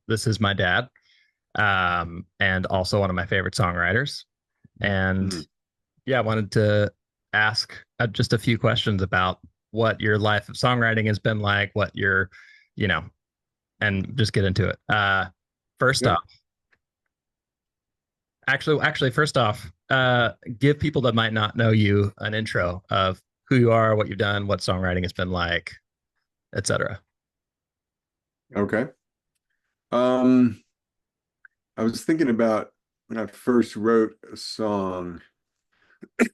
this is my dad, and also one of my favorite songwriters. And Mm. yeah, I wanted to ask just a few questions about what your life of songwriting has been like, what your, you know, and just get into it. First Yeah. off, first off, give people that might not know you an intro of who you are, what you've done, what songwriting has been like, etc. Okay. Um, I was thinking about when I first wrote a song,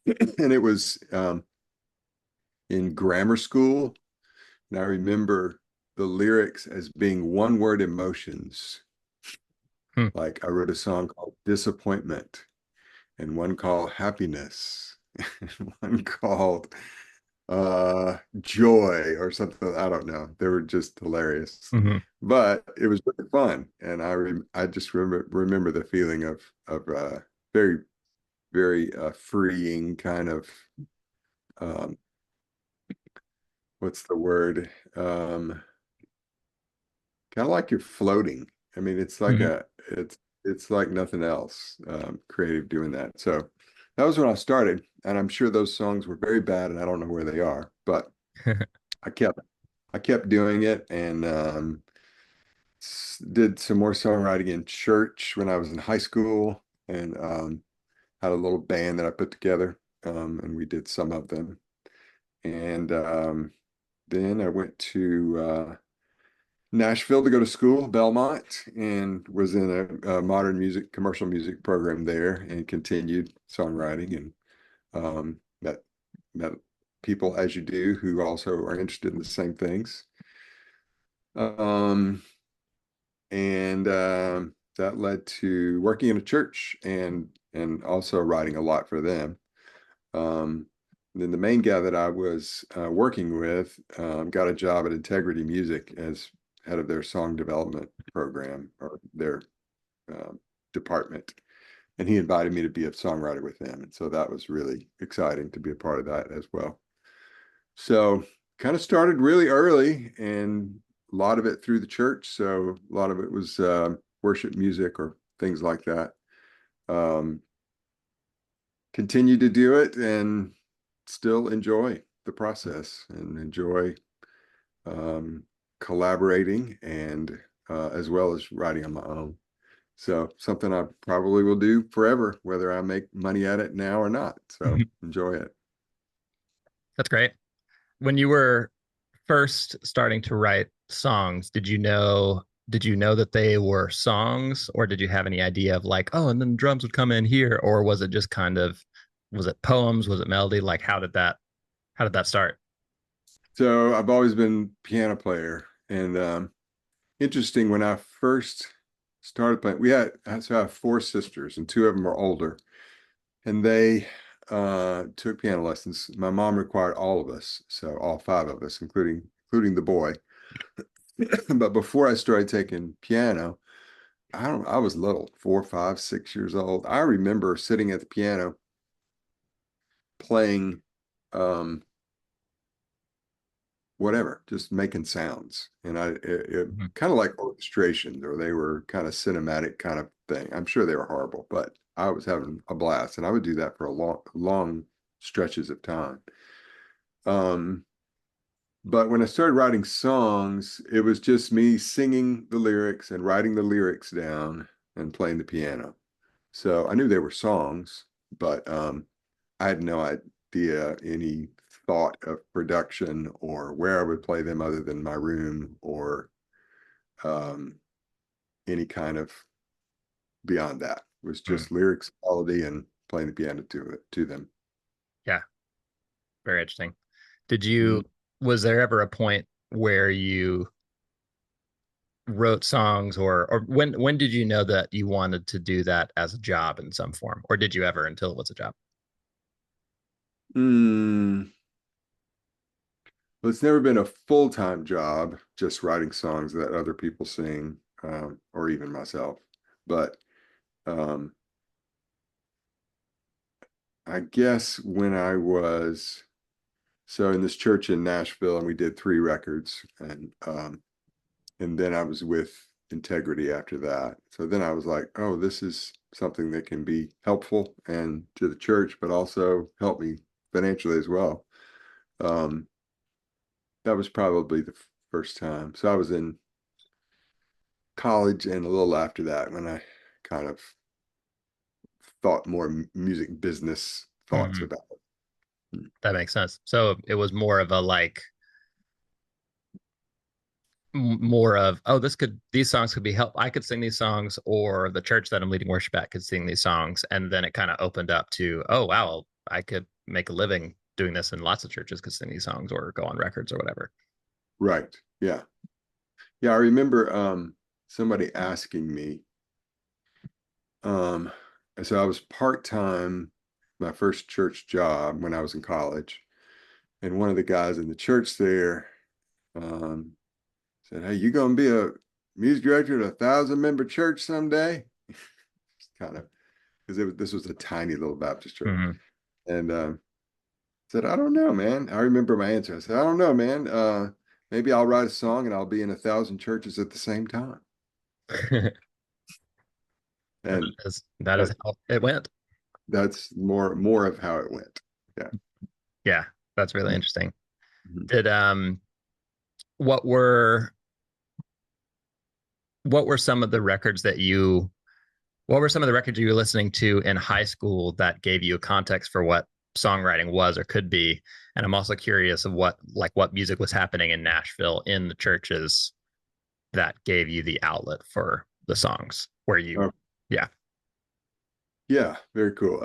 and it was in grammar school, and I remember the lyrics as being one word emotions. Hmm. Like I wrote a song called Disappointment, and one called Happiness, and one called Joy or something. I don't know. They were just hilarious. Mm-hmm. But it was really fun. And I just remember the feeling of very, very freeing kind of um what's the word? Kind of like you're floating. I mean, Mm-hmm. it's like nothing else, creative doing that. So that was when I started, and I'm sure those songs were very bad, and I don't know where they are, but I kept I kept doing it, and did some more songwriting in church when I was in high school, and had a little band that I put together, and we did some of them. And then I went to Nashville to go to school, Belmont, and was in a modern music, commercial music program there, and continued songwriting and met people as you do who also are interested in the same things. Um, and that led to working in a church and also writing a lot for them. Um, then the main guy that I was working with got a job at Integrity Music as head of their song development program or their um, department, and he invited me to be a songwriter with them, and so that was really exciting to be a part of that as well. So kind of started really early, and a lot of it through the church. So a lot of it was worship music or things like that. Um, Continue to do it and still enjoy the process and enjoy um, collaborating and as well as writing on my own. So something I probably will do forever, whether I make money at it now or not. So enjoy it. That's great. When you were first starting to write songs, did you know that they were songs, or did you have any idea of like, oh, and then drums would come in here, or was it just kind of, was it poems, was it melody? Like how did that start? So I've always been a piano player, and interesting when I first started playing, I have four sisters, and two of them are older, and they took piano lessons. My mom required all of us, so all five of us, including the boy. But before I started taking piano, I was little, 4, 5, 6 years old. I remember sitting at the piano playing um, whatever, just making sounds. And it Mhm. kind of like orchestrations, or they were kind of cinematic kind of thing. I'm sure they were horrible, but I was having a blast, and I would do that for a long stretches of time. Um, but when I started writing songs, it was just me singing the lyrics and writing the lyrics down and playing the piano. So I knew they were songs, but I had no idea any thought of production or where I would play them other than my room or um, any kind of beyond that. It was Mm. just lyrics, melody, and playing the piano to them. Yeah, very interesting. Did you, Mhm. was there ever a point where you wrote songs, or when did you know that you wanted to do that as a job in some form, or did you ever until it was a job? Mm, well, it's never been a full-time job, just writing songs that other people sing, or even myself. But um, I guess when I was so in this church in Nashville, and we did 3 records, and then I was with integrity after that. So then I was like, oh, this is something that can be helpful and to the church, but also help me financially as well. Um, that was probably the first time. So I was in college and a little after that when I kind of thought more music business thoughts Hmm. about it. That makes sense. So it was more of a like more of, oh, these songs could be help, I could sing these songs, or the church that I'm leading worship at could sing these songs, and then it kind of opened up to, oh wow, I could make a living doing this, and lots of churches could sing these songs or go on records or whatever. Right. Yeah. Yeah. I remember somebody asking me, um, so I was part-time, my first church job when I was in college. And one of the guys in the church there um, said, "Hey, you gonna be a music director at a 1,000 member church someday?" Kind of, because this was a tiny little Baptist church, Hmm. and said, "I don't know, man." I remember my answer. I said, "I don't know, man. Maybe I'll write a song and I'll be in 1,000 churches at the same time." that And that is that how it went. that's more of how it went. Yeah. Yeah, that's really interesting. Mhm. Did what were what were some of the records that you what were some of the records you were listening to in high school that gave you a context for what songwriting was or could be? And I'm also curious of what music was happening in Nashville in the churches that gave you the outlet for the songs where you, Oh, yeah. yeah, very cool.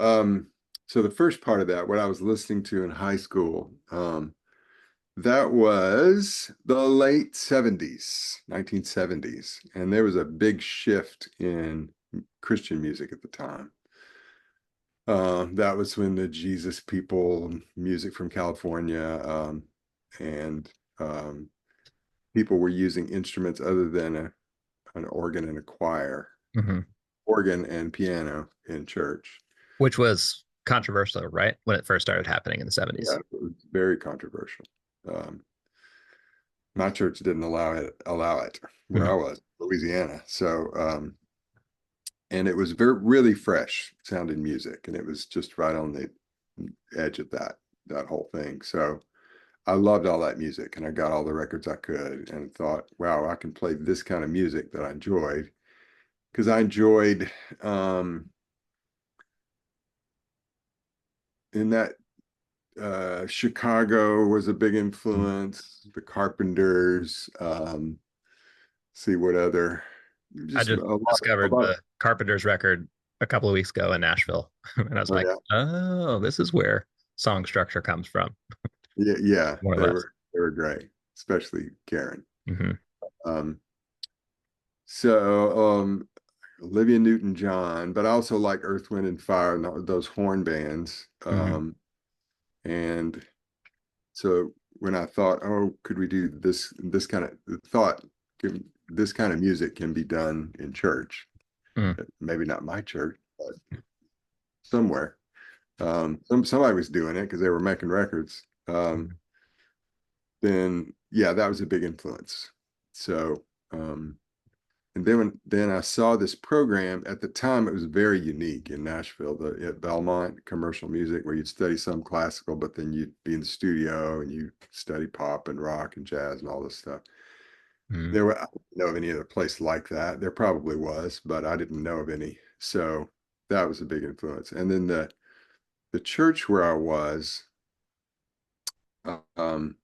So the first part of that, what I was listening to in high school, that was the late 70s, 1970s. And there was a big shift in Christian music at the time. That was when the Jesus People music from California and um, people were using instruments other than an organ and a choir, Hmm. organ and piano in church. Which was controversial, right? When it first started happening in the Yeah, 70s. it was very controversial. Um, my church didn't allow it where I Hmm. was, Louisiana. So and it was very really fresh sounding music, and it was just right on the edge of that whole thing. So I loved all that music, and I got all the records I could, and thought, wow, I can play this kind of music that I enjoyed because I enjoyed in that Chicago was a big influence. The Carpenters. See what other I just just a discovered lot of the Carpenters record a couple of weeks ago in Nashville. And I was oh like, yeah. oh, this is where song structure comes from, Yeah, more or they less. were great, especially Karen. Hmm. Um, so Olivia Newton-John, but I also like Earth, Wind, and Fire and those horn bands. Hmm. And so when I thought, oh, could we do this kind of thought, this kind of music can be done in church? Hmm. Maybe not my church, but somewhere. Somebody was doing it because they were making records. Then yeah, that was a big influence. So and then I saw this program at the time. It was very unique in Nashville, the at Belmont Commercial Music, where you'd study some classical, but then you'd be in the studio and you study pop and rock and jazz and all this stuff. Hmm. I didn't know of any other place like that. There probably was, but I didn't know of any. So that was a big influence. And then the church where I was, um,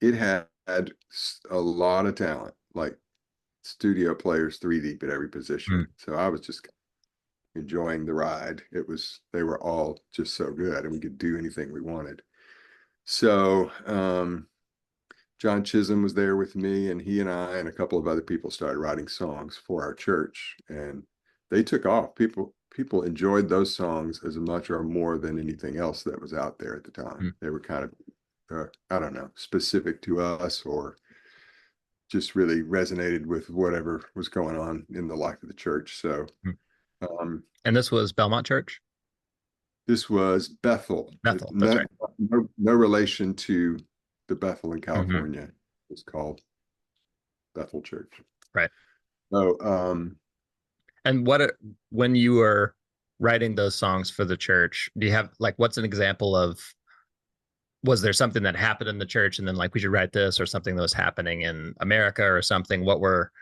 it had a lot of talent, like studio players, three deep at every Hmm. position. So I was just enjoying the ride. They were all just so good, and we could do anything we wanted. So John Chisholm was there with me, and he and I and a couple of other people started writing songs for our church, and they took off. People enjoyed those songs as much or more than anything else that was out there at the time. Hmm. They were kind of I don't know, specific to us or just really resonated with whatever was going on in the life of the church. So Hmm. um, And this was Belmont Church, this was Bethel. Bethel. That's right. No relation to the Bethel in Hmm. California. It's called Bethel Church. Right. So, And when you were writing those songs for the church, do you have like what's an example of, was there something that happened in the church and then like we should write this, or something that was happening in America or something? What were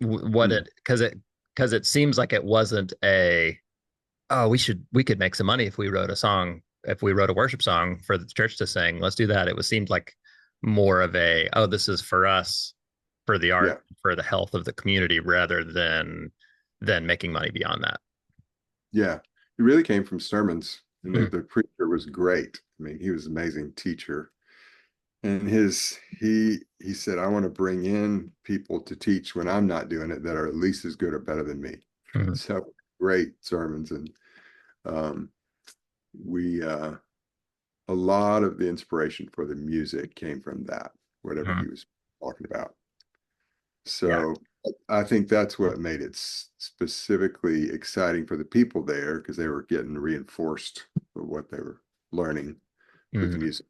what hmm, it because it seems like it wasn't a, oh, we could make some money if we wrote a song, if we wrote a worship song for the church to sing, let's do that. It was seemed like more of a, oh, this is for us, for the art, yeah, for the health of the community, rather than making money beyond that. yeah. It really came from sermons, and Mm, the preacher was great. I mean, he was an amazing teacher. And he said, I want to bring in people to teach when I'm not doing it that are at least as good or better than me. mm, So great sermons. And um, we a lot of the inspiration for the music came from that, whatever mm. he was talking about. Yeah. So I think that's what made it specifically exciting for the people there, because they were getting reinforced for what they were learning with the Mm, music.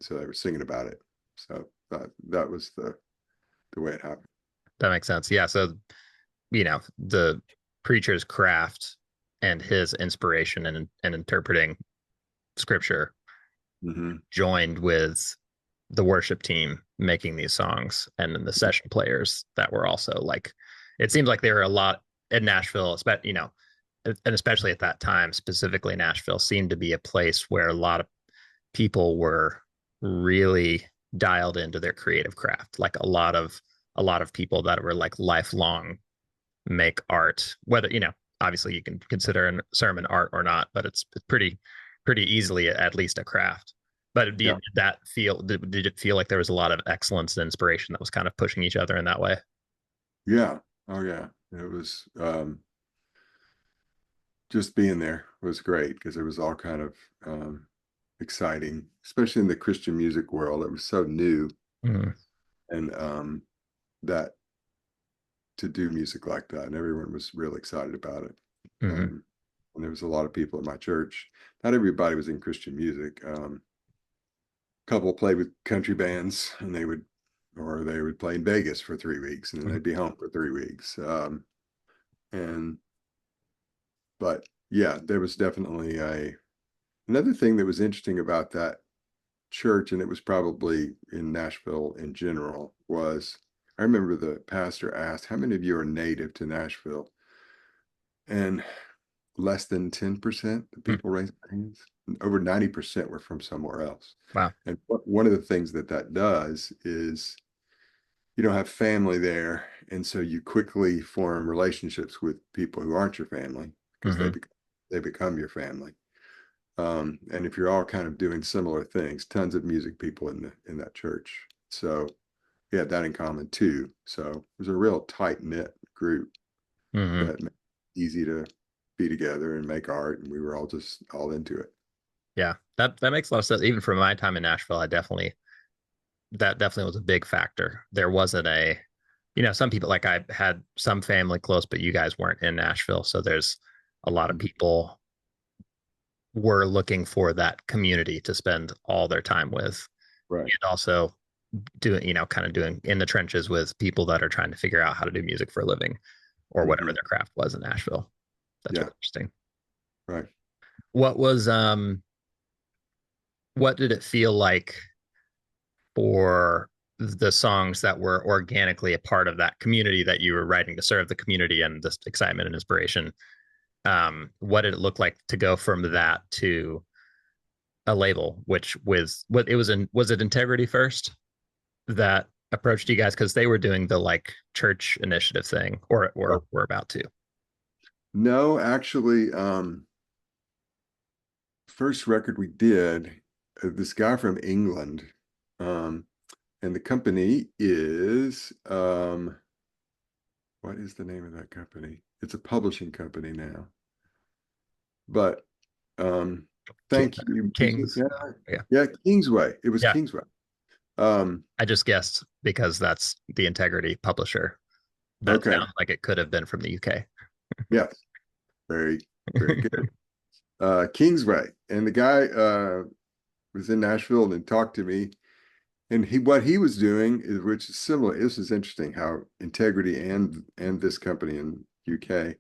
So they were singing about it. So that was the way it happened. that makes sense. Yeah. So, the preacher's craft and his inspiration and interpreting scripture Hmm. joined with the worship team making these songs, and then the session players that were also like, it seems like there were a lot in Nashville, and especially at that time, specifically Nashville seemed to be a place where a lot of people were really dialed into their creative craft. Like a lot of people that were like lifelong make art, whether, obviously you can consider a sermon art or not, but it's pretty easily at least a craft. But Yeah. did it feel like there was a lot of excellence and inspiration that was kind of pushing each other in that way? Yeah. Oh yeah. It was just being there was great, because it was all kind of exciting, especially in the Christian music world. It was so new, Mm-hmm. and that to do music like that, and everyone was real excited about it. Mm-hmm. Um, and there was a lot of people at my church. Not everybody was in Christian music. A couple played with country bands, and they would play in Vegas for 3 weeks, and then they'd be home for 3 weeks. And but yeah, there was definitely a another thing that was interesting about that church, and it was probably in Nashville in general, was I remember the pastor asked, how many of you are native to Nashville? And less than 10% of Mm-hmm. people raised their hands. Over 90% were from somewhere else. Wow. And one of the things that does is you don't have family there. And so you quickly form relationships with people who aren't your family, because Mm-hmm. they become your family. And if you're all kind of doing similar things, tons of music people in that church. So we had that in common too. So it was a real tight knit group Mm-hmm. that made it easy to be together and make art, and we were all just all into it. Yeah, that makes a lot of sense. Even from my time in Nashville, I definitely that definitely was a big factor. There wasn't a, some people, like I had some family close, but you guys weren't in Nashville, so there's a lot of Mhm. people were looking for that community to spend all their time with, Right. and also doing, kind of doing in the trenches with people that are trying to figure out how to do music for a living, or whatever Hmm. their craft was in Nashville. That's Yeah. really interesting. Right. What was what did it feel like for the songs that were organically a part of that community that you were writing to serve the community and this excitement and inspiration? What did it look like to go from that to a label, which was what it was in? Was it Integrity first that approached you guys because they were doing the like church initiative thing, or Oh, were about to? no, actually, first record we did, this guy from England, um, and the company is what is the name of that company? It's a publishing company now. But um, thank you. Kings. Yeah, Yeah. yeah, Kingsway. It was Yeah. Kingsway. Um, I just guessed because that's the Integrity publisher. That okay. sounds like it could have been from the UK. Yes. Very, very good. Kingsway. And the guy was in Nashville and talked to me. And what he was doing is, which is similar. This is interesting how Integrity and this company in UK.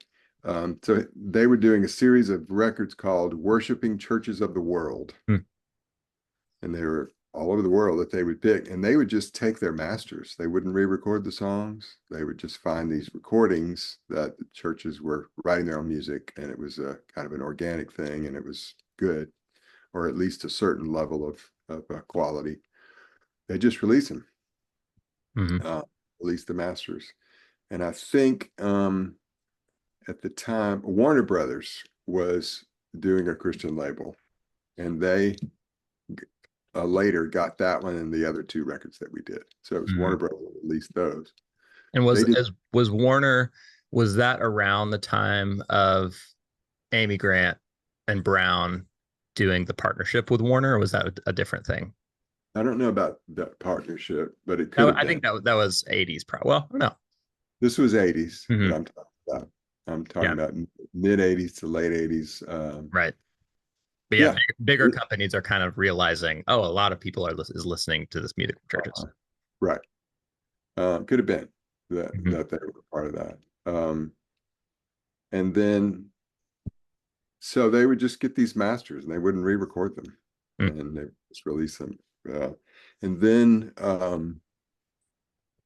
So they were doing a series of records called "Worshipping Churches of the World," Hmm. and they were all over the world that they would pick, and they would just take their masters. They wouldn't re-record the songs. They would just find these recordings that the churches were writing their own music, and it was a kind of an organic thing, and it was good, or at least a certain level of quality. They just release them, Hmm. uh, release the masters. And I think at the time, Warner Brothers was doing a Christian label, and they later got that one and the other two records that we did. So it was Hmm. Warner Brothers that released those. And They did. was Warner, was that around the time of Amy Grant and Brown doing the partnership with Warner, or was that a different thing? I don't know about that partnership, but it could have I think been. that was 80s, probably. Well, no. This was 80s that Hmm. I'm talking about. I'm talking Yeah, about mid 80s to late 80s. right. But yeah, Yeah. bigger companies are kind of realizing, oh, a lot of people is listening to this music from churches. Right. Could have been Hmm. that they were part of that. And then so they would just get these masters and they wouldn't re-record them, and they would just release them. Uh, and then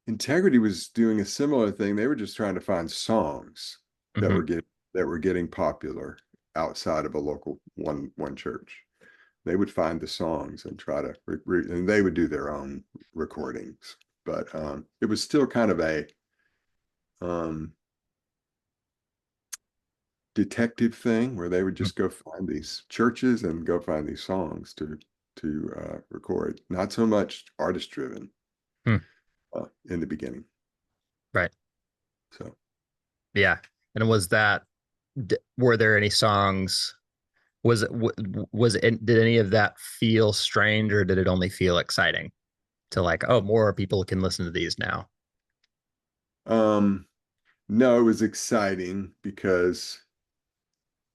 Integrity was doing a similar thing. They were just trying to find songs that Hmm. were getting popular outside of a local one church. They would find the songs and try to and they would do their own recordings. But it was still kind of a um, detective thing where they would just go find these churches and go find these songs to record. Not so much artist driven in the beginning. Right. So Yeah. And was that, were there any songs? Was it, was it, did any of that feel strange, or did it only feel exciting to like, oh, more people can listen to these now? um, no, it was exciting because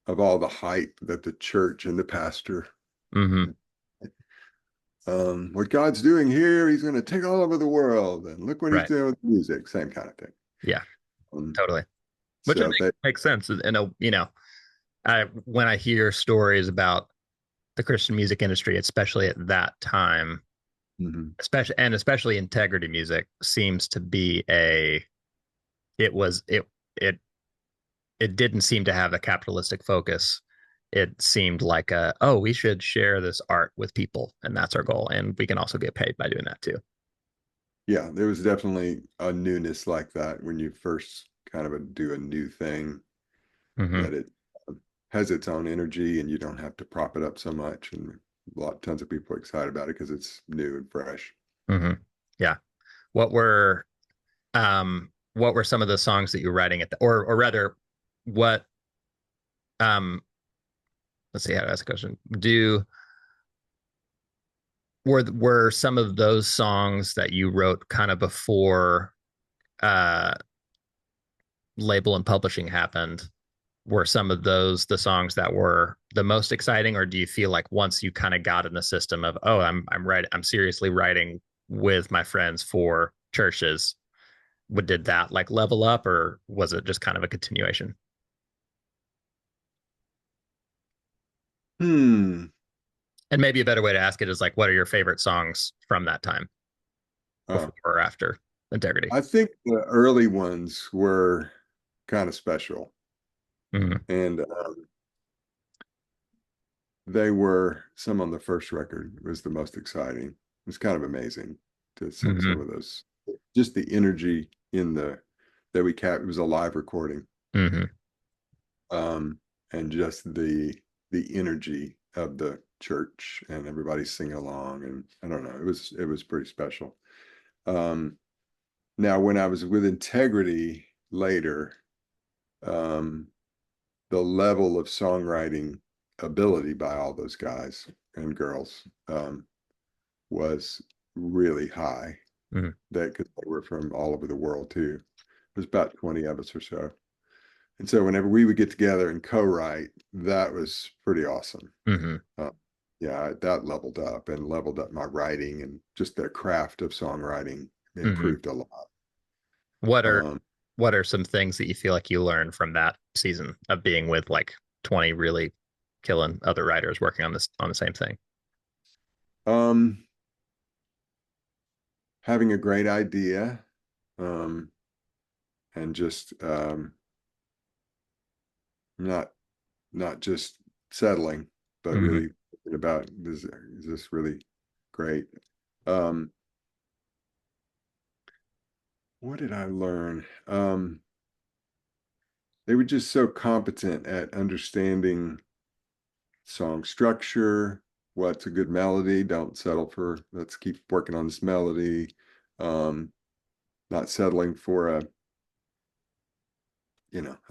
of all the hype that the church and the pastor, Hmm. what God's doing here, he's going to take all over the world, and look what he's Right. doing with music, same kind of thing. Yeah, Um, totally. Which would so they, make sense. And, when I hear stories about the Christian music industry, especially at that time, mhm. especially integrity music seems to be it was it it didn't seem to have a capitalistic focus. It seemed like oh, we should share this art with people, and that's our goal, and we can also get paid by doing that too. Yeah, there was definitely a newness like that when you first kind of do a new thing, Hmm. that it has its own energy and you don't have to prop it up so much. And tons of people are excited about it because it's new and fresh. Hmm. Yeah. What were what were some of the songs that you were writing or rather, what um let's see how to ask a question. Do were some of those songs that you wrote kind of before uh label and publishing happened, were some of those the songs that were the most exciting, or do you feel like once you kind of got in the system of, oh, I'm seriously writing with my friends for churches, what did that like level up, or was it just kind of a continuation? Hmm. And maybe a better way to ask it is like, what are your favorite songs from that time, Uh, before or after integrity? I think the early ones were kind of special, Mm-hmm. and they were some on the first record was the most exciting. It was kind of amazing to sing Mm-hmm. some of those. Just the energy in the that we kept. It was a live recording, Mm-hmm. um, and just the energy of the church and everybody singing along. And I don't know, it was pretty special. Um, Now, when I was with Integrity later, um, the level of songwriting ability by all those guys and girls was really high. Mm-hmm. That because they were from all over the world too. There's about 20 of us or so. And so whenever we would get together and co-write, that was pretty awesome. Mm-hmm. Uh, yeah, that leveled up and leveled up my writing, and just the craft of songwriting Hmm. improved a lot. What are Um, what are some things that you feel like you learned from that season of being with like 20 really killing other writers working on this on the same thing? um, Having a great idea, um, and just not not just settling, but Hmm. really thinking about is this really great? Um, what did I learn? They were just so competent at understanding song structure, what's a good melody. Don't settle for let's keep working on this melody. Um, Not settling for a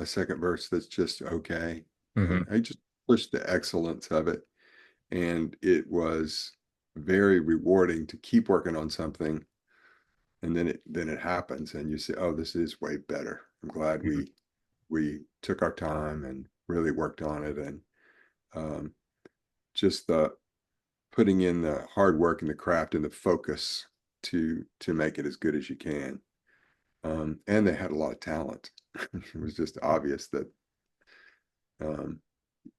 second verse that's just okay. And Hmm. I just pushed the excellence of it. And it was very rewarding to keep working on something, and then it happens and you say, oh, this is way better. I'm glad Hmm. we took our time and really worked on it. And um, just the putting in the hard work and the craft and the focus to make it as good as you can. And they had a lot of talent. It was just obvious that um,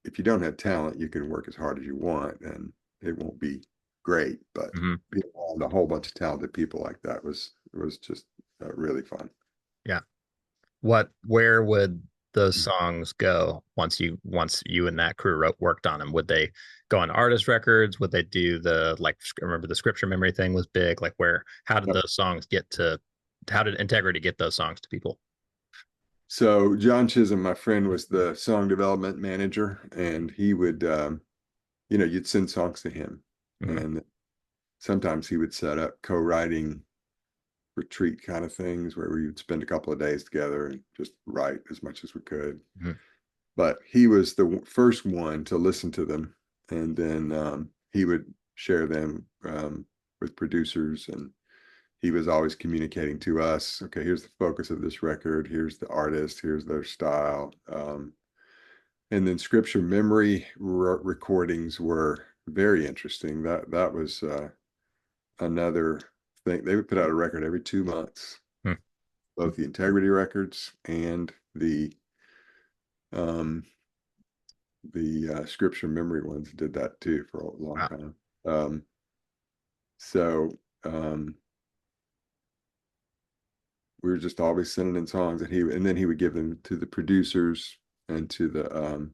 if you don't have talent, you can work as hard as you want, and it won't be great. But Hmm. being around a whole bunch of talented people like that was just really fun. Yeah. Where would those songs go once you and that crew worked on them? Would they go on artist records? Would they do the like remember the scripture memory thing was big? Like where how did Yep. those songs get to how did Integrity get those songs to people? So John Chisholm, my friend, was the song development manager, and he would, you'd send songs to him, Mm-hmm. and sometimes he would set up co-writing retreat kind of things where we would spend a couple of days together and just write as much as we could. Mm-hmm. But he was the first one to listen to them, and then he would share them with producers, and he was always communicating to us, okay, here's the focus of this record, here's the artist, here's their style. And then scripture memory recordings were very interesting. That was another thing. They would put out a record every 2 months, both the integrity records and um, the scripture memory ones did that too for a long Wow. time. Um, so um, we were just always sending in songs, and then he would give them to the producers and to the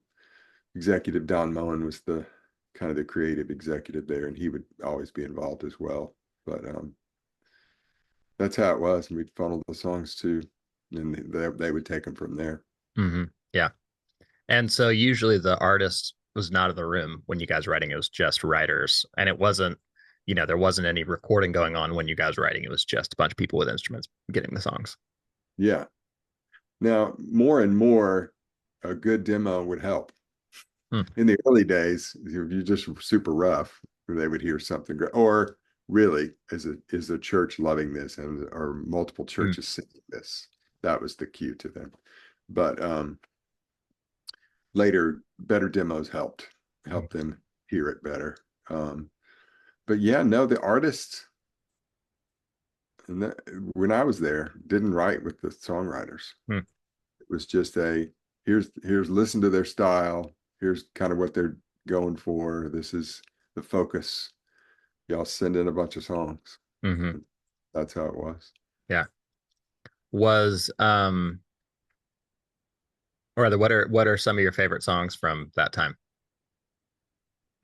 executive. Don Moen was the kind of the creative executive there, and he would always be involved as well. But that's how it was, and we'd funnel the songs to, and they would take them from there. Mm-hmm. Yeah. And so usually the artist was not in the room when you guys were writing. It was just writers. And it wasn't, there wasn't any recording going on when you guys were writing. It was just a bunch of people with instruments getting the songs. Yeah. Now, more and more, a good demo would help. Hmm. In the early days, if you're just super rough, they would hear something great. Or really, is the church loving this, and or multiple Hmm. churches singing this? That was the cue to them. But later, better demos helped them hear it better. Um, but yeah, no, the artists and that, when I was there, didn't write with the songwriters. Hmm. It was just here's listen to their style. Here's kind of what they're going for. This is the focus. Y'all send in a bunch of songs. Hmm. That's how it was. Yeah. Was or rather, what are some of your favorite songs from that time?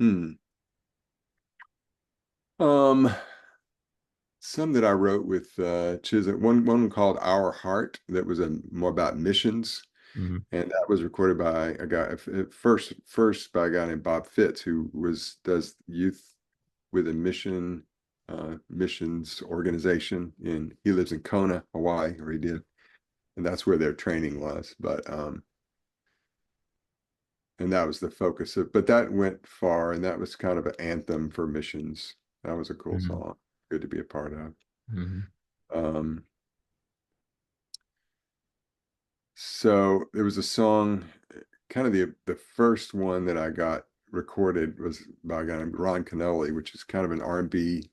Hmm. Um, some that I wrote with Chisholm. One called Our Heart that was more about missions, Hmm. and that was recorded by a guy first by a guy named Bob Fitz, who was does youth with a missions organization in he lives in Kona, Hawaii, or he did, and that's where their training was. But and that was the focus of, but that went far, and that was kind of an anthem for missions. That was a cool Hmm. song, good to be a part of. Hmm. Um, so there was a song, kind of the first one that I got recorded was by a guy named Ron Canoli, which is kind of an R&B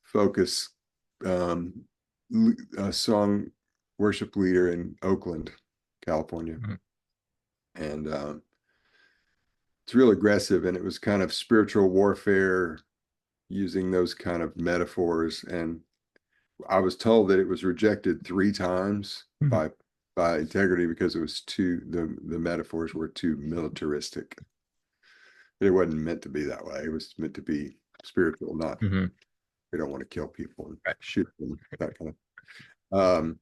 focus um, song worship leader in Oakland, California. Mhm. And it's real aggressive, and it was kind of spiritual warfare using those kind of metaphors. And I was told that it was rejected 3 times Mhm. by integrity because it was too the metaphors were too militaristic. It wasn't meant to be that way. It was meant to be spiritual, not Mhm. we don't want to kill people and Right. shoot them, that kind of.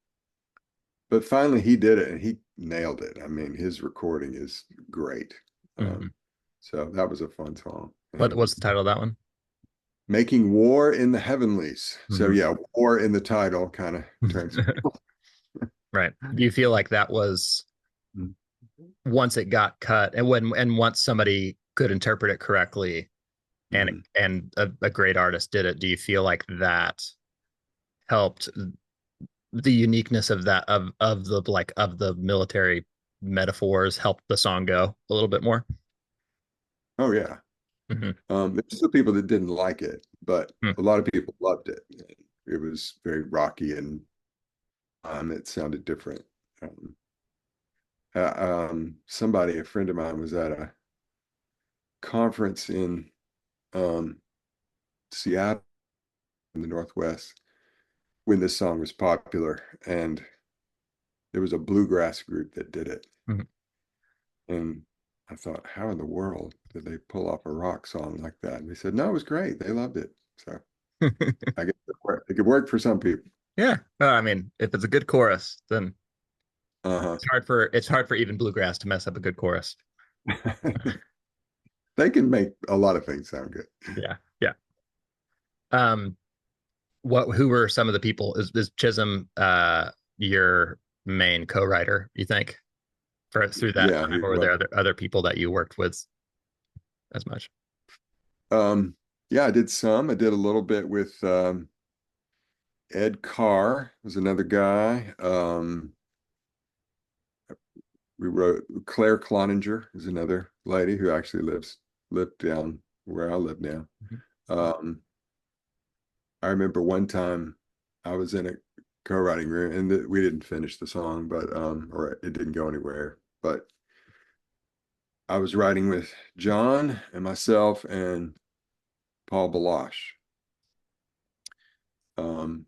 But finally, he did it and he nailed it. I mean, his recording is great. Mhm. So that was a fun song. What's And the title of that one? Making War in the Heavenlies. So Mhm. yeah, war in the title kind of turns. Right. Do you feel like that was once it got cut and once somebody could interpret it correctly and Mhm. a great artist did it, do you feel like that helped the uniqueness of that of the like of the military metaphors help the song go a little bit more? Oh yeah. Mm-hmm. There's still people that didn't like it, but a lot of people loved it. It was very rocky and it sounded different. Um, a friend of mine was at a conference in um, Seattle in the Northwest when this song was popular, and there was a bluegrass group that did it. Mm-hmm. And I thought, how in the world did they pull off a rock song like that? And they said, no, it was great. They loved it. So I guess it could work for some people. Yeah. No, I mean, if it's a good chorus, then Uh-huh. it's hard for even bluegrass to mess up a good chorus. They can make a lot of things sound good. Yeah. Yeah. Um, what who were some of the people? Is Chisholm your main co-writer, you think, for through that Yeah, time, or were there other people that you worked with as much? yeah, I did some. I did a little bit with Ed Carr was another guy. We wrote Claire Cloninger is another lady who actually lived down where I live now. Mhm. Um, I remember one time I was in a co-writing room and we didn't finish the song, but or it didn't go anywhere. But I was writing with John and myself and Paul Balash. Um,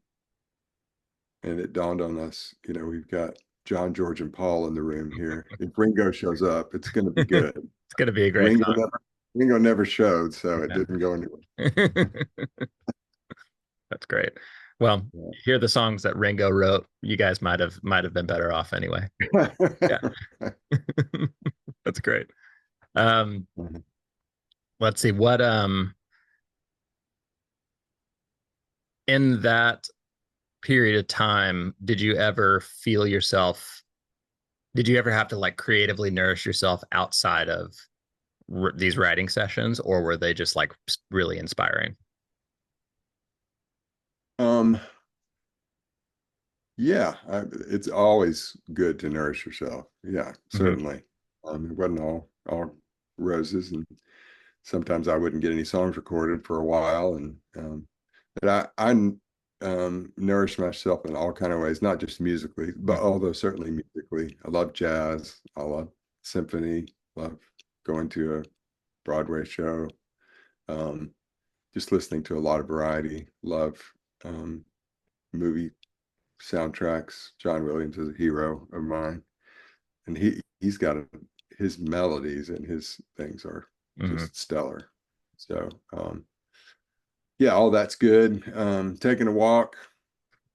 and it dawned on us, we've got John, George, and Paul in the room here. If Ringo shows up, it's going to be good. It's gonna be a great Ringo never, Ringo never showed, so it song. didn't go anywhere. Yeah. That's great. Well, hear the songs that Ringo wrote. You guys might have been better off anyway. Yeah. That's great. Um, let's see what in that period of time did you ever feel yourself did you ever have to like creatively nourish yourself outside of these writing sessions, or were they just like really inspiring? um, yeah, it's always good to nourish yourself. Yeah, Mm-hmm. certainly. It wasn't all roses, and sometimes I wouldn't get any songs recorded for a while, and but I nourish myself in all kind of ways, not just musically, but although certainly musically. I love jazz. I love symphony. Love going to a Broadway show. Um, just listening to a lot of variety. Love um, movie soundtracks. John Williams is a hero of mine, and he's got his melodies and his things are Mm-hmm. just stellar. So yeah, all that's good. Taking a walk,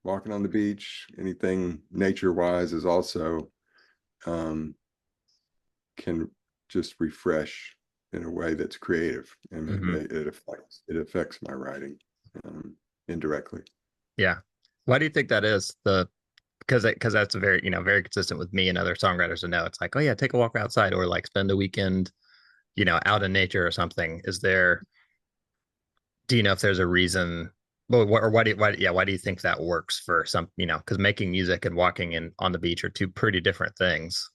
walking on the beach, anything nature wise is also um, can just refresh in a way that's creative, and Mm-hmm. it affects my writing indirectly. Yeah. Why do you think that is? Because that's a very very consistent with me and other songwriters to know. It's like, oh yeah, take a walk outside or like spend a weekend out in nature or something. Do you know if there's a reason? Well, or why do you think that works for some? Because making music and walking in on the beach are two pretty different things.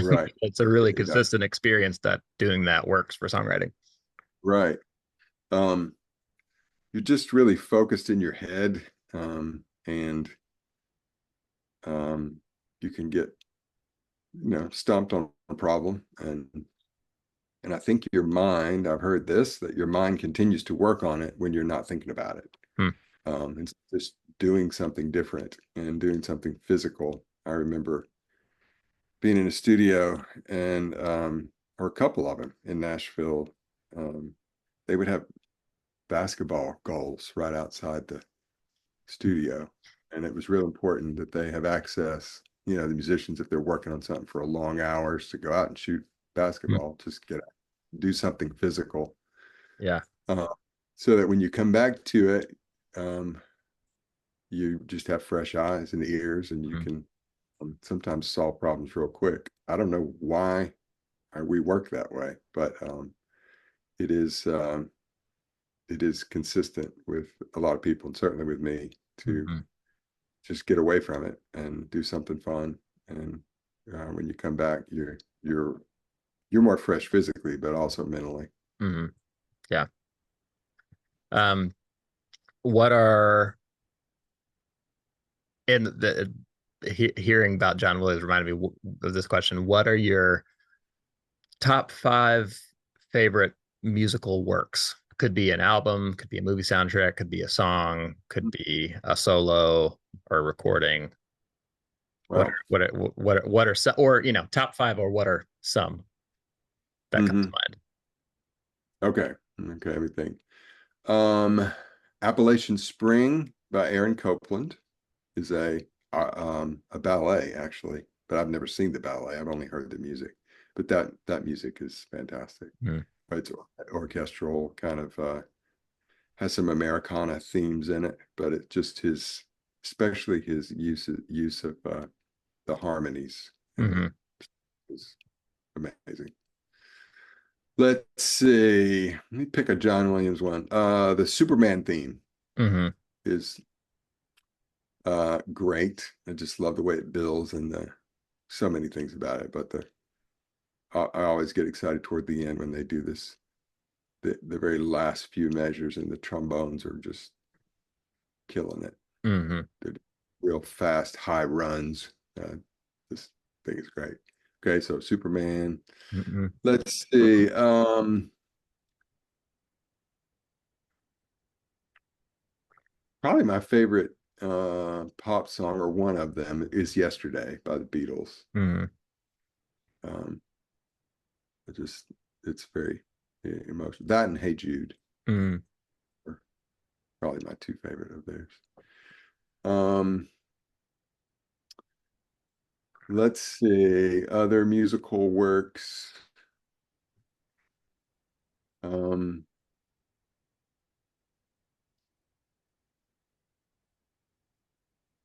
Right. It's a really It does. consistent experience that doing that works for songwriting. Right. Um, you're just really focused in your head, and um, you can get, stumped on a problem, and I think your mind, I've heard this, that your mind continues to work on it when you're not thinking about it. Hmm. It's just doing something different and doing something physical. I remember being in a studio and or a couple of them in Nashville. Um, they would have basketball goals right outside the studio, and it was real important that they have access. The musicians, if they're working on something for a long hours, to go out and shoot Hmm. basketball, just get out, do something physical, Yeah. uh, so that when you come back to it, um, you just have fresh eyes and ears, and you Hmm. can sometimes solve problems real quick. I don't know why we work that way, but it is um, it is consistent with a lot of people, and certainly with me, to Hmm. just get away from it and do something fun. And when you come back, you're you're more fresh physically, but also mentally. Hmm. Yeah. Um, what are in the hearing about John Williams reminded me of this question. What are your top five favorite musical works? Could be an album, could be a movie soundtrack, could be a song, could be a solo or recording. Well, What are some, or top five, or what are some that comes to hmm, mind? okay, okay, everything. Um, Appalachian Spring by Aaron Copland is a ballet, actually, but I've never seen the ballet. I've only heard the music, but that music is fantastic. Hmm. It's orchestral, kind of has some Americana themes in it, but it just especially his use of the harmonies, Hmm. is amazing. Let's see. Let me pick a John Williams one. The Superman theme Hmm. is great. I just love the way it builds, and the so many things about it. But I always get excited toward the end when they do this. The very last few measures, and the trombones are just killing it. Hmm. They're real fast, high runs. This thing is great. Okay, so Superman. Hmm. Let's see. Probably my favorite pop song, or one of them, is "Yesterday" by the Beatles. Hmm. Um, it just it's very emotional. That and "Hey Jude" Hmm. are probably my two favorite of theirs. Um, let's see other musical works. Um,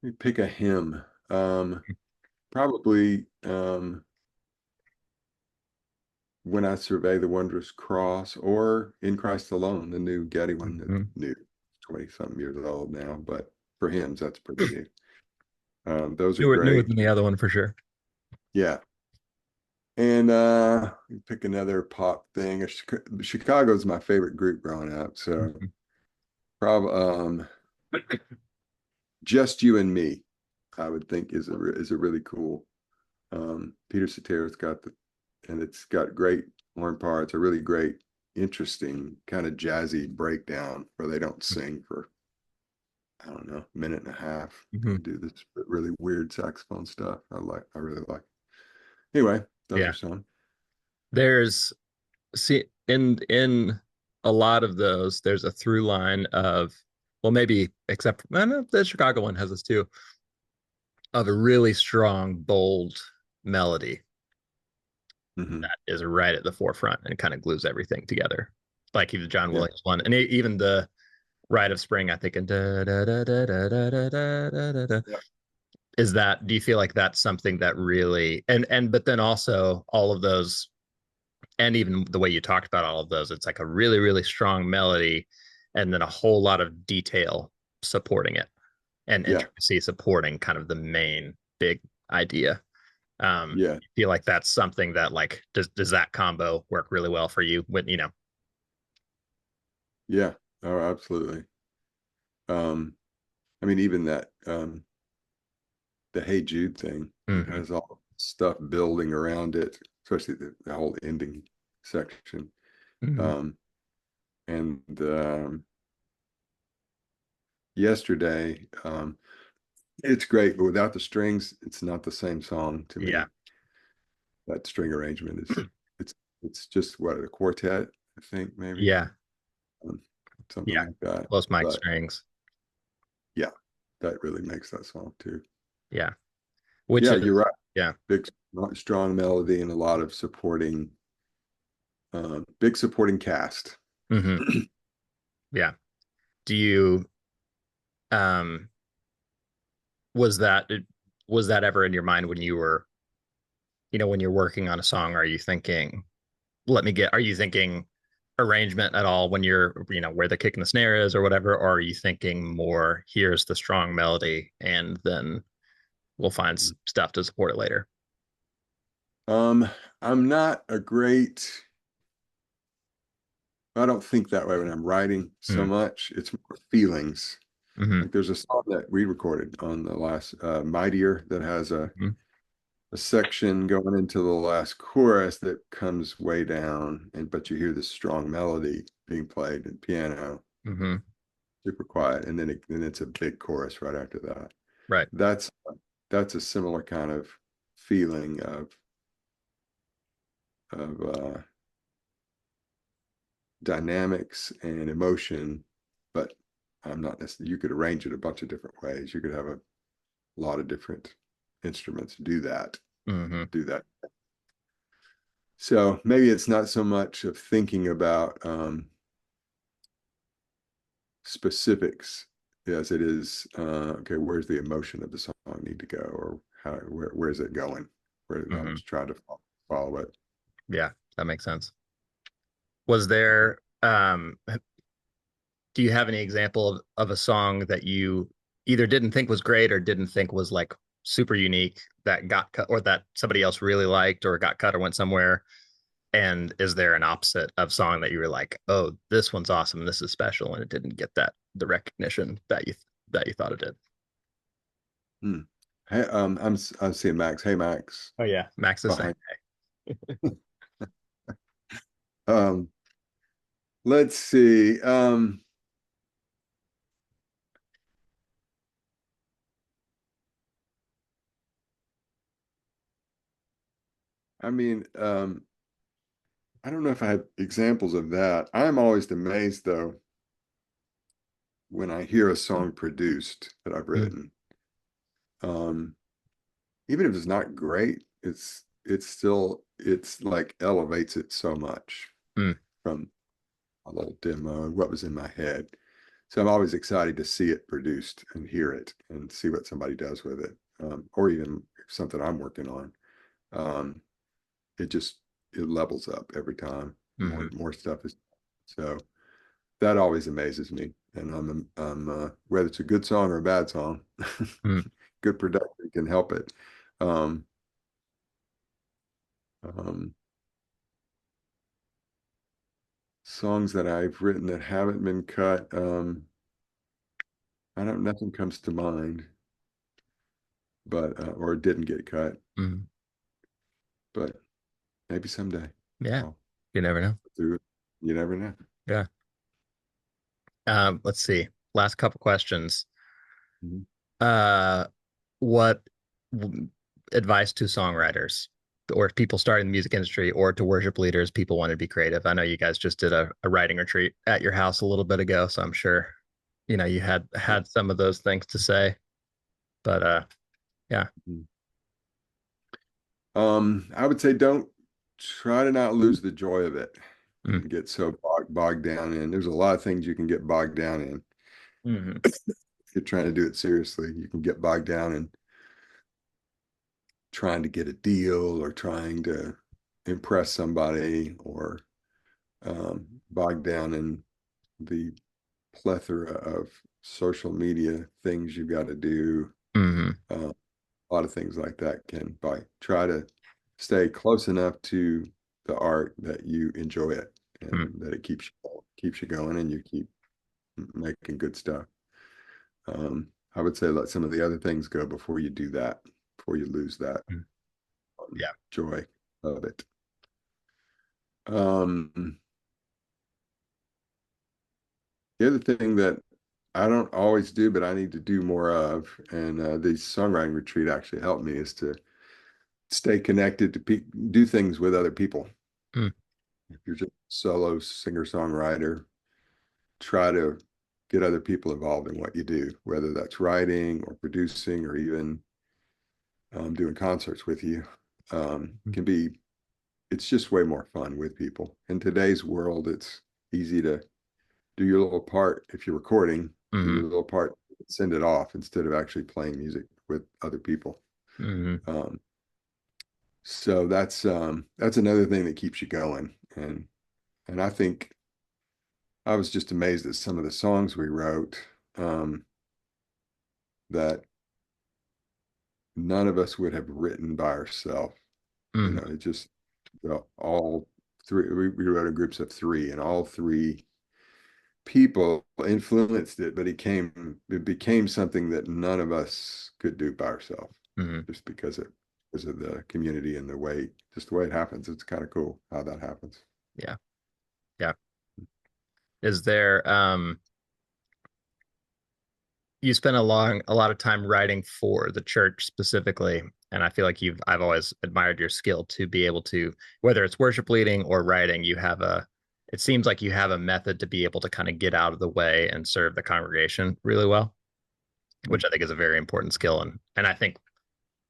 Let me pick a hymn. Probably "When I Survey the Wondrous Cross," or "In Christ Alone," the new Getty one. That's Hmm. new, 20 something years old now, but for hymns, that's pretty new. Those are Newer great. than the other one for sure. Yeah. And pick another pop thing. Chicago's my favorite group growing up. So Mhm. probably "Just You and Me," I would think is a really cool. Peter Cetera's got and it's got great horn parts, a really great, interesting kind of jazzy breakdown where they don't sing for, I don't know, a minute and a half Mhm. and do this really weird saxophone stuff. I really like. Anyway, those Yeah. are some. There's see in a lot of those, there's a through line of, well, maybe except I know the Chicago one has this too, of a really strong, bold melody Hmm. that is right at the forefront and kind of glues everything together. Like even John Yeah. Williams one, and even the Rite of Spring, I think, and da, da, da, da, da, da, da, da, da, da. Yeah. Is that, do you feel like that's something that really, and but then also all of those, and even the way you talked about all of those, it's like a really, really strong melody and then a whole lot of detail supporting it, and Yeah. intricacy supporting kind of the main big idea. Yeah. You feel like that's something that like does that combo work really well for you when you know? Yeah. Oh, absolutely. I mean, even that the Hey Jude thing, it Mm-hmm. has all stuff building around it, especially the whole ending section. Mm-hmm. Um, and yesterday, it's great, but without the strings, it's not the same song to Yeah. me. That string arrangement is it's it's just what a quartet, I think maybe Yeah. um, something Yeah. like that. Close mic But strings. yeah, that really makes that song too. Yeah. Which Yeah, is you're right. yeah. Big strong melody and a lot of supporting, big supporting cast. Mm-hmm. Yeah. Do you um was that was that ever in your mind when you were, you know, when you're working on a song, are you thinking, let me get, are you thinking arrangement at all when you're, you know, where the kick and the snare is or whatever? Or are you thinking more, here's the strong melody and then we'll find stuff to support it later? Um, I'm not a great, I don't think that way when I'm writing so Mm. much. It's more feelings. Mm-hmm. Like there's a song that we recorded on the last Mightier that has Mm-hmm. a section going into the last chorus that comes way down, and but you hear this strong melody being played in piano, Mm-hmm. super quiet, and then it's a big chorus right after that. Right. That's that's a similar kind of feeling of dynamics and emotion, but I'm not necessarily, you could arrange it a bunch of different ways. You could have a lot of different instruments Mm-hmm. do that. So maybe it's not so much of thinking about specifics as it is, okay, where's the emotion of the song need to go, or where's it going? Where I'm Mm-hmm. just trying to follow it. Yeah, that makes sense. Was there do you have any example of a song that you either didn't think was great or didn't think was like super unique that got cut or that somebody else really liked or got cut or went somewhere? And is there an opposite of song that you were like, oh, this one's awesome, this is special, and it didn't get that the recognition that you thought it did? Hmm. Hey, I'm seeing Max. Hey, Max, Oh yeah, Max is saying, behind. Um, let's see. I mean, I don't know if I have examples of that. I'm always amazed though when I hear a song produced that I've mm, written. Um, Even if it's not great, it's still it's like elevates it so much mm, from a little demo and what was in my head. So I'm always excited to see it produced and hear it and see what somebody does with it, or even something I'm working on. Um, it just it levels up every time. mm-hmm, More stuff is so that always amazes me. And I'm whether it's a good song or a bad song, mm, good production can help it. Um, um, Songs that I've written that haven't been cut. I don't, nothing comes to mind, but or didn't get cut, mm. but maybe someday Yeah, I'll you never know. do it. You never know. Yeah. Let's see. Last couple questions. Mhm. Uh, what advice to songwriters or people starting the music industry or to worship leaders, people want to be creative? I know you guys just did a writing retreat at your house a little bit ago, so I'm sure, you know, you had some of those things to say. But yeah. Mhm. I would say don't try to not lose the joy of it Mm. and get so bogged down in. There's a lot of things you can get bogged down in. Mm-hmm. If you're trying to do it seriously, you can get bogged down in trying to get a deal or trying to impress somebody or bogged down in the plethora of social media things you got to do. Mm-hmm. Uh, a lot of things like that can by try to stay close enough to the art that you enjoy it Hmm. and that it keeps you going and you keep making good stuff. I would say let some of the other things go before you do that, before you lose that Hmm. Yeah. joy of it. Um, the other thing that I don't always do, but I need to do more of, and the songwriting retreat actually helped me, is to stay connected to do things with other people. Hmm. If you're just a solo singer-songwriter, try to get other people involved in what you do, whether that's writing or producing or even doing concerts with you. Can be It's just way more fun with people. In today's world, it's easy to do your little part. If you're recording, do Hmm. your little part, send it off instead of actually playing music with other people. Hmm. Um, so that's another thing that keeps you going. And I think I was just amazed at some of the songs we wrote, um, that none of us would have written by ourselves. You know, Hmm. it just, all three, we wrote in groups of three, and all three people influenced it, but it became something that none of us could do by ourselves, Hmm. just because of the community and just the way it happens. It's kind of cool how that happens. Yeah. Yeah. Is there you spent a lot of time writing for the church specifically, and I feel like I've always admired your skill to be able to, whether it's worship leading or writing, it seems like you have a method to be able to kind of get out of the way and serve the congregation really well, which I think is a very important skill. And I think,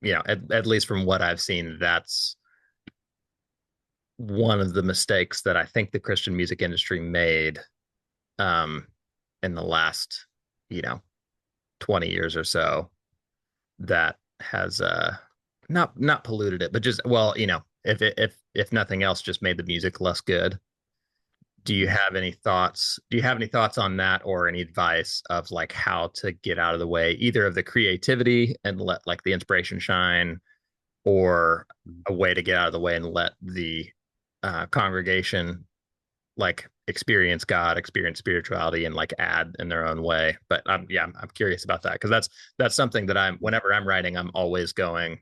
at least from what I've seen, that's one of the mistakes that I think the Christian music industry made, um, in the last, you know, 20 years or so, that has not polluted it, but just, well, if nothing else, just made the music less good. Do you have any thoughts on that, or any advice of like how to get out of the way, either of the creativity and let like the inspiration shine, or a way to get out of the way and let the congregation like experience God, experience spirituality, and like add in their own way? But I'm curious about that, because that's something that whenever I'm writing, I'm always going,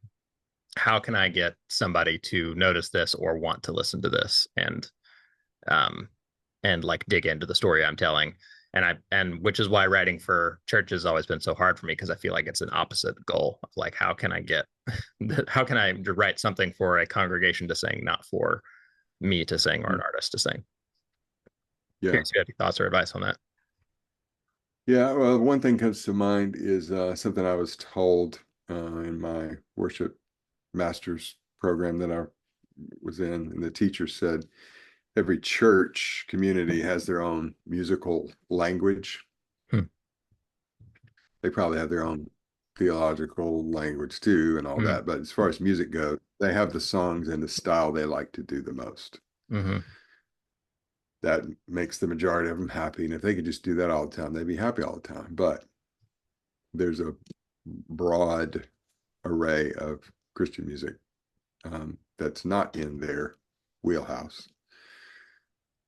how can I get somebody to notice this or want to listen to this, um and like dig into the story I'm telling. And which is why writing for churches has always been so hard for me, because I feel like it's an opposite goal of like, how can I get how can I write something for a congregation to sing, not for me to sing or an artist to sing? Yeah. Curious if you have any thoughts or advice on that. Yeah. Well, one thing comes to mind is something I was told in my worship master's program that I was in. And the teacher said every church community has their own musical language. Hmm. They probably have their own theological language too and all Hmm. that. But as far as music goes, they have the songs and the style they like to do the most. Hmm. That makes the majority of them happy. And if they could just do that all the time, they'd be happy all the time. But there's a broad array of Christian music that's not in their wheelhouse.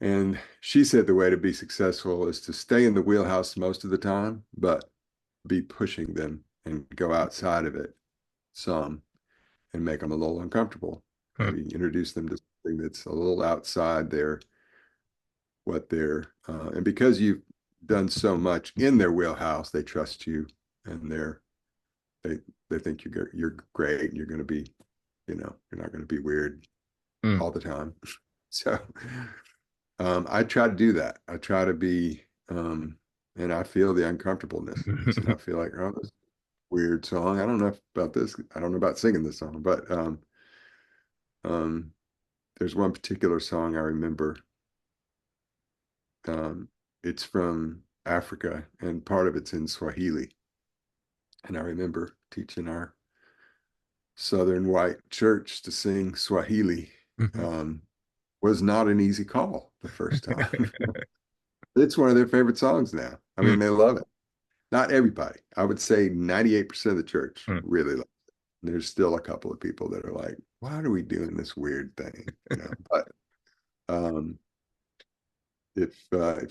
And she said the way to be successful is to stay in the wheelhouse most of the time, but be pushing them and go outside of it some and make them a little uncomfortable. Hmm. Maybe introduce them to something that's a little outside and because you've done so much in their wheelhouse, they trust you and they they think you're great and you're going to be, you're not going to be weird Hmm. all the time. So I try to do that. I try to be, and I feel the uncomfortableness, and I feel like, oh, this weird song. I don't know about this. I don't know about singing this song, but um, there's one particular song I remember. Um, it's from Africa, and part of it's in Swahili. And I remember teaching our Southern white church to sing Swahili. Um, was not an easy call the first time. It's one of their favorite songs now. I Hmm. mean, they love it. Not everybody. I would say 98% of the church Hmm. really love it. There's still a couple of people that are like, why are we doing this weird thing? But um, if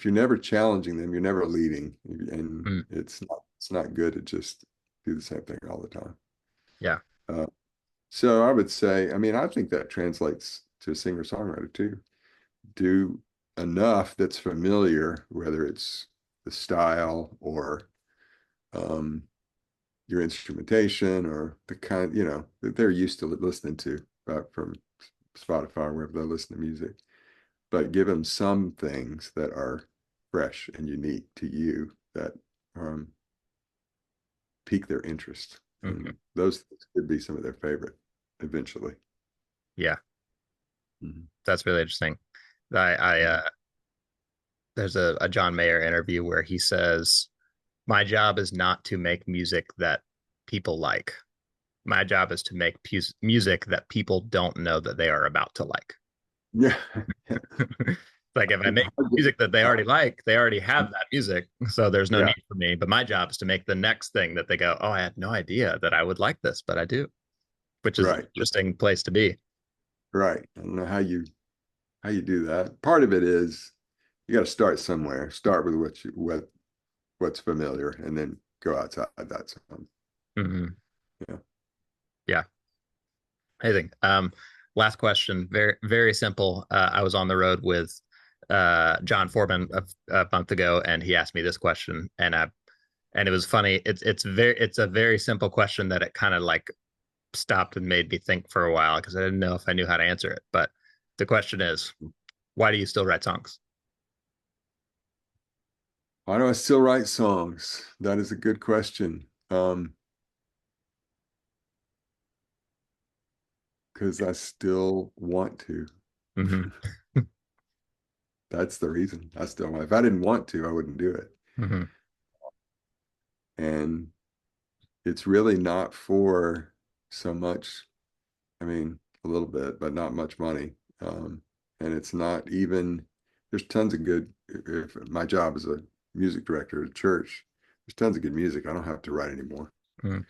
you're never challenging them, you're never leading, and Mm, it's not good to just do the same thing all the time. yeah. Uh, so I would say, I mean, I think that translates to a singer-songwriter too. Do enough that's familiar, whether it's the style or um, your instrumentation or the kind, that they're used to listening to from Spotify or wherever they listen to music. But give them some things that are fresh and unique to you that um, pique their interest. Hmm. And those could be some of their favorite eventually. Yeah. Mhm. That's really interesting. I Mhm. there's a John Mayer interview where he says, "My job is not to make music that people like. My job is to make music that people don't know that they are about to like." Yeah. Like if I make music that they already like, they already have that music, so there's no Yeah. need for me. But my job is to make the next thing that they go, "Oh, I had no idea that I would like this, but I do," which is an Right. interesting place to be. Right. I don't know how you do that. Part of it is you got to start somewhere. Start with what's familiar, and then go outside that some. Mm-hmm. Yeah. Yeah. I think. Last question, very very simple. I was on the road with John Foreman a month ago, and he asked me this question, and it was funny. It's a very simple question that it kind of like stopped and made me think for a while because I didn't know if I knew how to answer it. But the question is, why do you still write songs? Why do I still write songs? That is a good question. Because I still want to. Mm-hmm. That's the reason. If I didn't want to, I wouldn't do it. Mm-hmm. And it's really not for so much, I mean, a little bit, but not much money. And it's not even, there's tons of good, if my job as a music director at a church, there's tons of good music. I don't have to write anymore. Mm-hmm.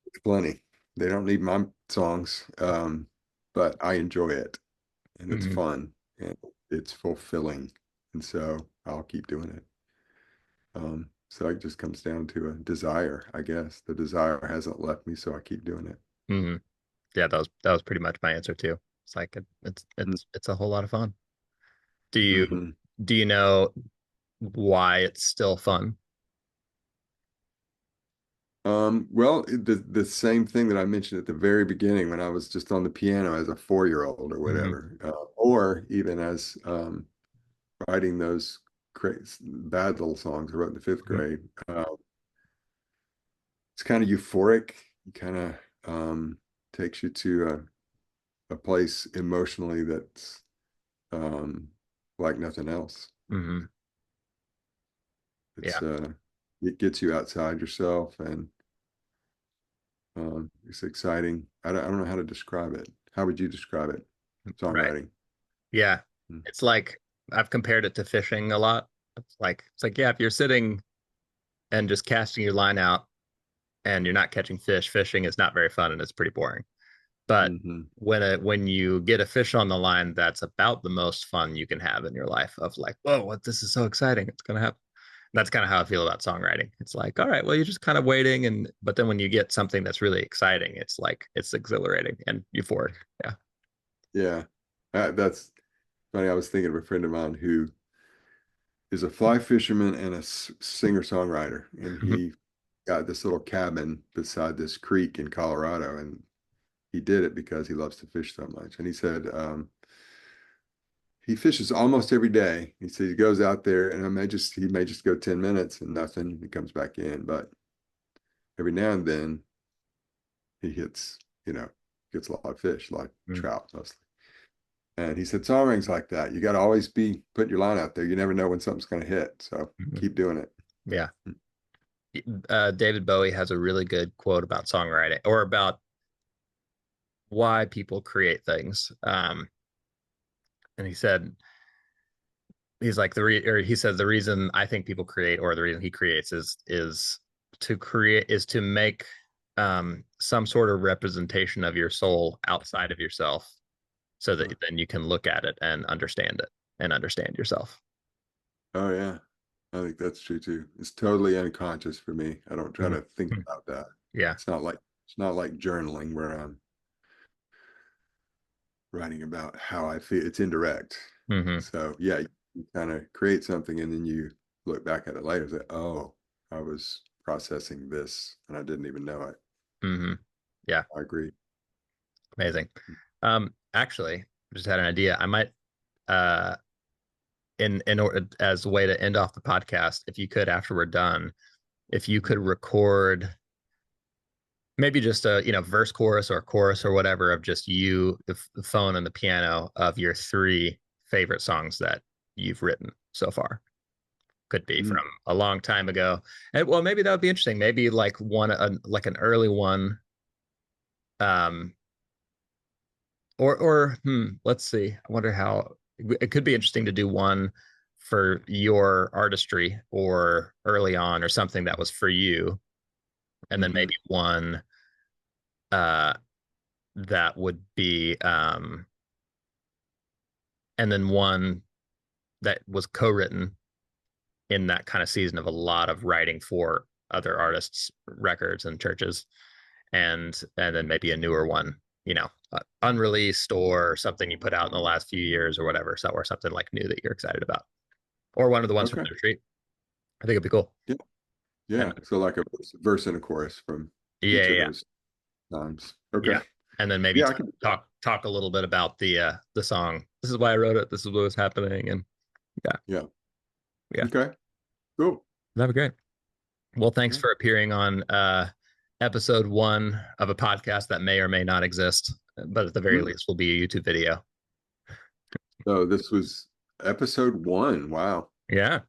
It's plenty. They don't need my songs, but I enjoy it and it's Mm-hmm. fun and it's fulfilling. And so I'll keep doing it. So it just comes down to a desire, I guess. The desire hasn't left me, so I keep doing it. Mm-hmm. Yeah, that was pretty much my answer too. It's like it's a whole lot of fun. Do you Mm-hmm. do you know why it's still fun? Well, the same thing that I mentioned at the very beginning when I was just on the piano as a 4-year-old or Mm-hmm. whatever, or even as writing those bad little songs I wrote in the fifth Mm-hmm. grade. It's kind of euphoric. It kind of takes you to a place emotionally that's um, like nothing else. Mm-hmm. Yeah. It's it gets you outside yourself and it's exciting. I don't know how to describe it. How would you describe it? Right. Songwriting. Yeah. Mm. It's like I've compared it to fishing a lot. It's like yeah, if you're sitting and just casting your line out and you're not catching fish, fishing is not very fun and it's pretty boring. But Hmm. when you get a fish on the line, that's about the most fun you can have in your life of like, whoa, what this is so exciting. It's gonna happen. That's kind of how I feel about songwriting. It's like, all right, well, you're just kind of waiting and but then when you get something that's really exciting, it's like it's exhilarating and euphoric. Yeah. Yeah, that's funny. I was thinking of a friend of mine who is a fly fisherman and a singer-songwriter, and he got this little cabin beside this creek in Colorado, and he did it because he loves to fish so much. And he said he fishes almost every day. He said he goes out there, and he may just go 10 minutes and nothing. He comes back in, but every now and then he gets a lot of fish, like Mm-hmm. trout mostly. And he said, songwriting's like that. You got to always be putting your line out there. You never know when something's going to hit. So keep doing it. Yeah. David Bowie has a really good quote about songwriting or about why people create things. And he said, he says the reason I think people create or the reason he creates is to create is to make some sort of representation of your soul outside of yourself, so that then you can look at it and understand it and understand yourself. Oh yeah. I think that's true too. It's totally unconscious for me. I don't try Mhm. to think about that. Yeah. It's not like it's not like journaling where I'm writing about how I feel. It's indirect. Hmm. So yeah, you kind of create something and then you look back at it later and say, oh, I was processing this and I didn't even know it. Hmm. Yeah. I agree. Amazing. Actually, just had an idea. I might, uh, in order as a way to end off the podcast, if you could, after we're done, if you could record maybe just a verse chorus or chorus or whatever of just you, the phone and the piano of your three favorite songs that you've written so far. Could be Mm, from a long time ago. And well, maybe that would be interesting. Maybe like like an early one. Um, let's see. I wonder how it could be interesting to do one for your artistry or early on or something that was for you, and then hmm maybe one uh that would be and then one that was co-written in that kind of season of a lot of writing for other artists, records and churches, and then maybe a newer one, unreleased or something you put out in the last few years or whatever, so or something like new that you're excited about, or one of the ones from Okay. the retreat. I think it'd be cool. Yeah. And Yeah. So like a verse and a chorus from yeah, each yeah, of yeah, those times. yeah. Okay. And then maybe Yeah, I can do that. talk a little bit about the song. This is why I wrote it. This is what was happening, and yeah, Yeah. yeah, Okay. Cool. that'd be great. Well, thanks Yeah. for appearing on episode one of a podcast that may or may not exist, but at the very Mm. least will be a YouTube video. So this was episode one. Wow. Yeah.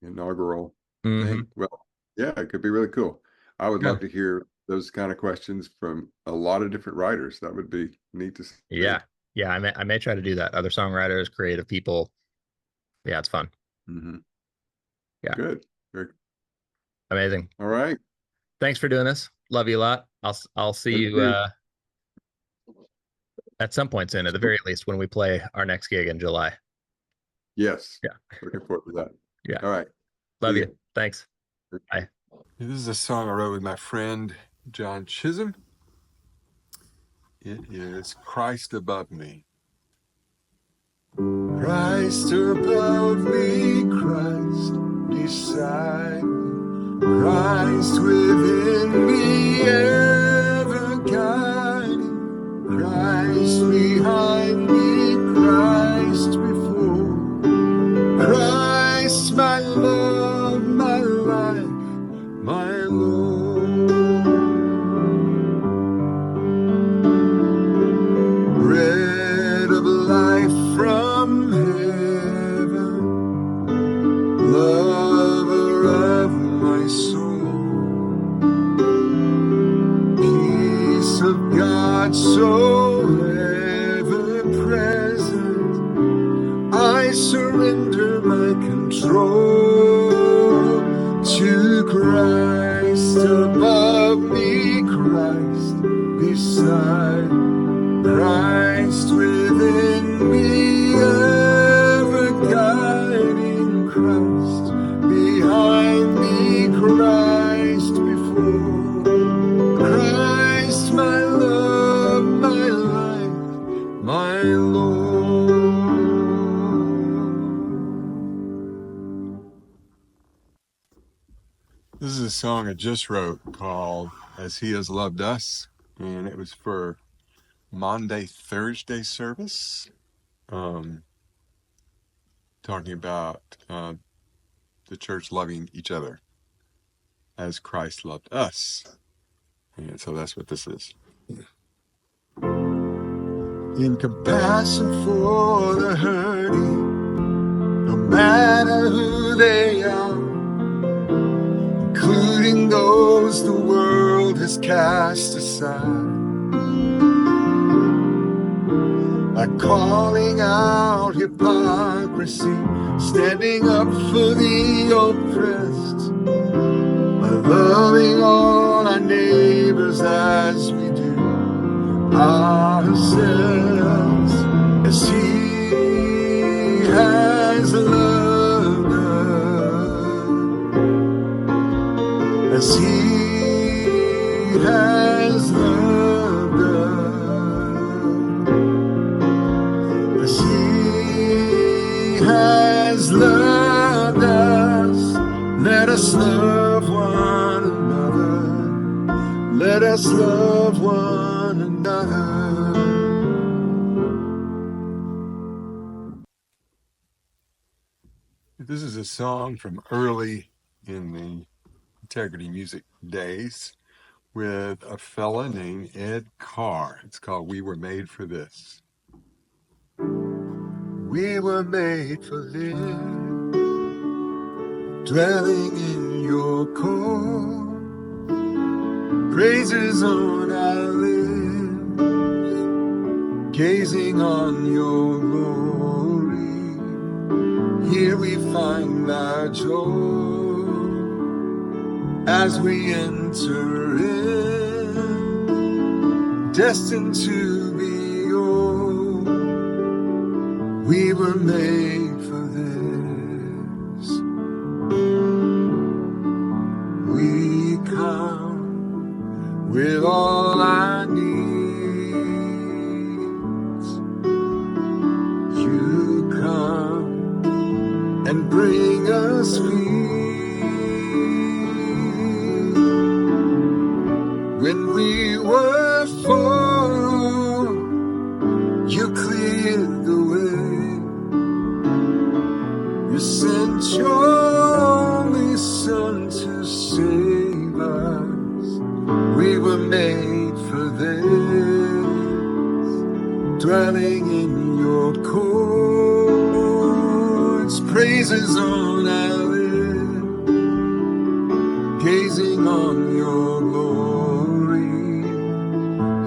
Inaugural Hmm. thing. Well, yeah, it could be really cool. I would Yeah. love to hear those kind of questions from a lot of different writers. That would be neat to see. Yeah. Yeah. I may try to do that. Other songwriters, creative people. Yeah, it's fun. Hmm Yeah. Good. Very, Amazing. all right. Thanks for doing this. Love you a lot. I'll see Thank you you. at some point soon, at the very least, when we play our next gig in July. Yes. Yeah. Looking forward to that. Yeah. All right. Love See you. you. Thanks. Bye. This is a song I wrote with my friend John Chisholm. It is Christ Above Me. Christ above me, Christ beside me, Christ within me, ever guiding, Christ behind me, Christ before, Christ my love, my life, my Lord. Bread of life from heaven, lover of my soul, peace of God so ever present, I surrender my control to Christ above me, Christ beside me, Christ within me, ever guiding, Christ behind me, Christ before, Christ my love, my life, my Lord. This is a song I just wrote called As He Has Loved Us, and it was for Monday, Thursday service, talking about the church loving each other as Christ loved us. And so that's what this is. In compassion for the hurting, no matter who they are, including those the world has cast aside, by calling out hypocrisy, standing up for the oppressed, by loving all our neighbors as we do ourselves, as He has loved us, as He has loved us, as He has loved us. Let us love one another. Let us love one another. This is a song from early in the Integrity Music days with a fella named Ed Carr. It's called We Were Made for This. We were made for living, dwelling in your core, praises on our lips, gazing on your glory. Here we find our joy as we enter in, destined to be yours. We were made for this. We come with all our needs. You come and bring us peace. When we were fallen, you cleared the way. You sent your only Son to save us. We were made for this, dwelling in your courts, praises on our lips, gazing on your glory.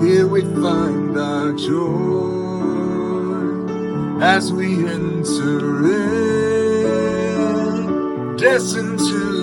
Here we find our joy as we enter in, destined to